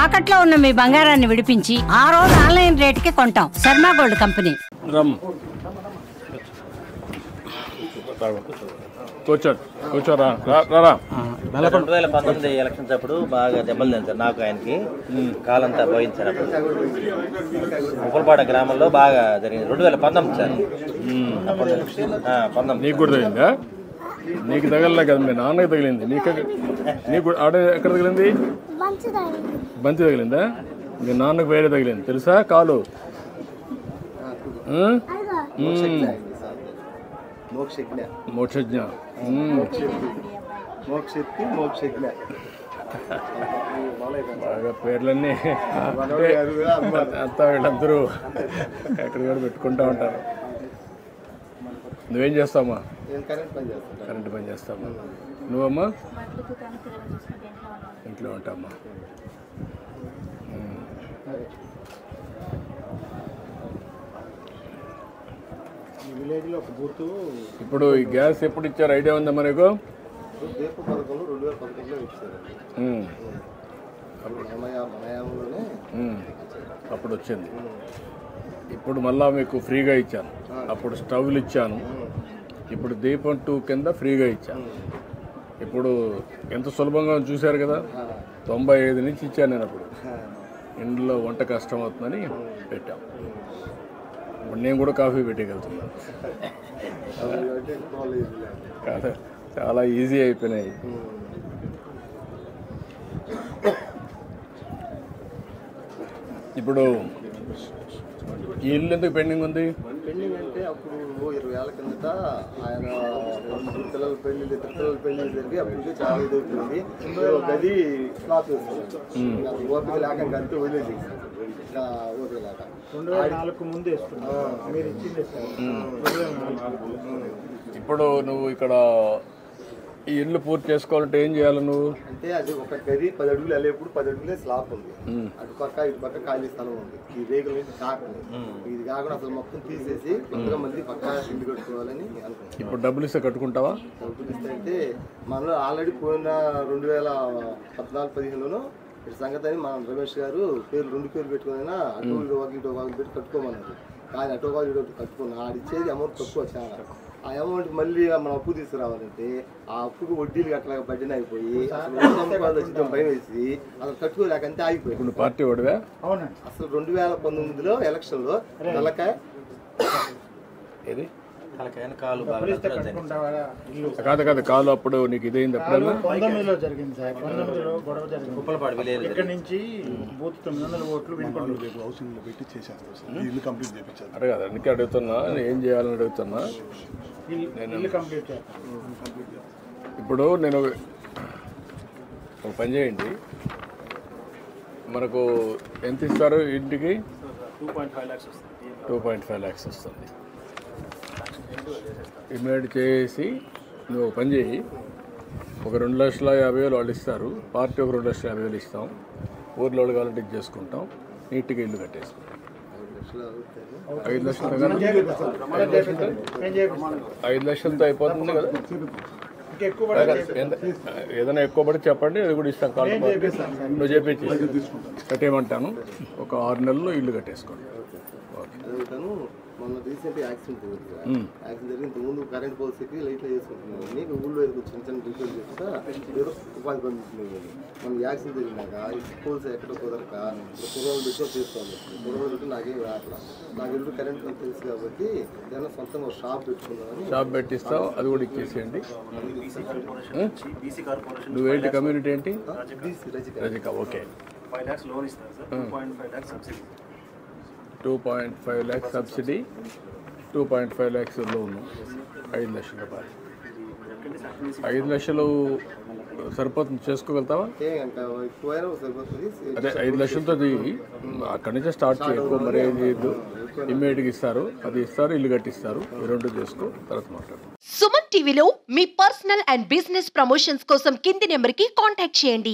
తాకట్లో ఉన్న మీ బంగారాన్ని విడిపించి ఆ రోజు ఆన్లైన్ రేటుకి కొంటాం. Sharma gold company. కూర్చోరా. 2019 ఎలక్షన్స్ అప్పుడు బాగా దెబ్బలు తింటారు నాకు ఆయనకి కాలంతా పోయింది సార్. అప్పుడు ఉప్పలపాడ గ్రామంలో బాగా జరిగింది 2019 సార్. నీకు కూడా తగిలిందా? నీకు తగలలే కదా, మీ నాన్నకి తగిలింది. నీకు ఆడ ఎక్కడ తగిలింది? బంతి తగిలిందా? మీ నాన్నకు వేరే తగిలింది తెలుసా? కాలు మోక్షజ్ఞ. బాగా పేర్లన్నీ అంతా వీళ్ళందరూ ఎక్కడ పెట్టుకుంటా ఉంటారు. నువ్వేం చేస్తావమ్మా? కరెంట్ పని చేస్తావమ్మా. నువ్వమ్మా? ఇంట్లో ఉంటామ్మా. ఇప్పుడు ఈ గ్యాస్ ఎప్పుడు ఇచ్చారు ఐడియా ఉందా మనకు? అప్పుడు వచ్చింది. ఇప్పుడు మళ్ళా మీకు ఫ్రీగా ఇచ్చాను. అప్పుడు స్టవ్లు ఇచ్చాను. ఇప్పుడు దీపం 2 కింద ఫ్రీగా ఇచ్చాను. ఇప్పుడు ఎంత సులభంగా చూశారు కదా. 95 నుంచి ఇచ్చాను నేను. అప్పుడు ఇంట్లో వంట కష్టం అవుతుందని పెట్టాం. ఇప్పుడు నేను కూడా కాఫీ పెట్టగలుగుతున్నాను. కాదు, చాలా ఈజీ అయిపోయినాయి. ఇప్పుడు ఈ ఇల్లు ఎందుకు పెండింగ్ ఉంది? పెండింగ్ అంటే అప్పుడు 20 ఏళ్ళ కిందట ఆయన ఇద్దరు పిల్లల పెళ్లి జరిగి అప్పటికి చాలా ఇది అవుతుంది. గది స్లాప్ వేసుకున్నాడు. ఓపిక లేక గంటే వదిలేదు. ఇంకా ఓపిక లేక 2004 ముందు వేసుకున్నాడు. ఇప్పుడు నువ్వు ఇక్కడ ఈ ఇల్లు పూర్తి చేసుకోవాలంటే ఏం చేయాలి నువ్వు? అంటే అది ఒక గది 10 అడుగులు వెళ్ళేప్పుడు 10 అడుగులే స్లాప్ ఉంది. అటు పక్క ఇటు పక్క ఖాళీ స్థలం ఉంది. ఈ రేగుల నుంచి కాకుండా ఇది కాకుండా అసలు మొత్తం తీసేసి కొత్తగా మళ్ళీ పక్క ఇల్లు కట్టుకోవాలని అనుకుంటున్నాను. ఇప్పుడు డబ్బులు ఇస్తే కట్టుకుంటావా? డబ్బులు ఇస్తే అంటే మనలో ఆల్రెడీ పోయిన 2014-15లోనూ ఇటు సంగతి అని మన రమేష్ గారు పేర్లు 2 పేర్లు పెట్టుకున్నా అటు ఇటు పెట్టి కట్టుకోమన్నారు. కానీ అటు ఇటు కట్టుకున్నా ఆడిచ్చేది అమౌంట్ తక్కువ చాలా. ఆ అమౌంట్ మళ్ళీ మనం అప్పు తీసుకురావాలంటే ఆ అప్పుకు వడ్డీలు అట్లా బడ్డీని అయిపోయి అసలు భయం వేసి అసలు కట్టుకోలేకంటే ఆగిపోయి. ఇప్పుడు పార్టీ ఓడివా? అసలు 2019లో ఎలక్షన్లో తలకాయ ఏది కాలు కాదు కాదు కాలు అప్పుడు నీకు ఇదైంది. ఎప్పుడన్నా 19లో జరిగింది సార్. 19లో గొడవ జరిగింది. ఉప్పలపాడు విలేజ్ ఇక్కడ నుంచి బూత్ 900 ఓట్లు వినుకోండి పెట్టి చేశారు. ఇల్లు కంప్లీట్ చేయించారు. అరే కదా, అందుకే అడుగుతున్నా, ఏం చేయాలని అడుగుతున్నా. ఇల్లు కంప్లీట్ చేస్తాను. ఇప్పుడు నేను ఒక పని చేయండి, మనకు ఎంత ఇస్తారు ఇంటికి? 2.5 lakhs వస్తుంది. 2.5 lakhs వస్తుంది. ఇమీడియట్ చేసి నువ్వు ఒక పని చేయి, ఒక 2,50,000 వాళ్ళు ఇస్తారు, పార్టీ ఒక 2,50,000 ఇస్తాం, ఊర్లో కావాలంటే ఇది చేసుకుంటాం, నీట్గా ఇల్లు కట్టేసుకుంటాం. 5 లక్షలు కదా, 5 లక్షలతో అయిపోతుంది కదా. ఏదైనా ఎక్కువ పడి చెప్పండి, అది కూడా ఇస్తాం. కాల్ నువ్వు చేపించి కట్టేయమంటాను. ఒక 6 నెలల్లో ఇల్లు కట్టేసుకోండి. మొన్న రీసెంట్ యాక్సిడెంట్ జరిగి ఇంతకుముందు కరెంట్ పోల్స్కి లైట్లో చేసుకుంటున్నాను. ఊళ్ళో చిన్న చిన్న రిపేర్ చేస్తా ఏదో ఉపాధి పొందుతున్నాయి. మన యాక్సిడెంట్ జరిగినాక పోల్స్ ఎక్కడ కుదరక కుర్రోళ్ళు పెట్టి చేసుకోవాలి. కుర్రోళ్ళు పెట్టి నాకేం రాట్లా. నాకు ఎప్పుడు కరెంట్ తెలుసు కాబట్టి ఏదైనా సొంతంగా ఒక షాప్ పెట్టుకున్నామని. షాప్ పెట్టిస్తావు, అది కూడా ఇచ్చేసేయండి. నువ్వేంటి కమ్యూనిటీ ఏంటి? రజిక. ఓకే, 5 lakhs లోన్ ఇస్తారు sir. 2.5 lakhs subsidy. 2.5 lakhs subsidy, 2.5 lakhs లోను, 5 లక్షల రూపాయలు. 5 లక్షలు సరిపోతుంది, చేసుకోగలుగుతావా? అదే 5 లక్షలతో అక్కడి నుంచే స్టార్ట్ చేయ. ఎక్కువ మరీ లేదు, ఇమ్మీడియట్గా ఇస్తారు, అది ఇస్తారు, ఇల్లు కట్టిస్తారు. ఈ 2 చేసుకో, తర్వాత మాట్లాడు. సుమన్ టీవీలో మీ పర్సనల్ అండ్ బిజినెస్ ప్రమోషన్స్ కోసం కింది నెంబర్కి కాంటాక్ట్ చేయండి.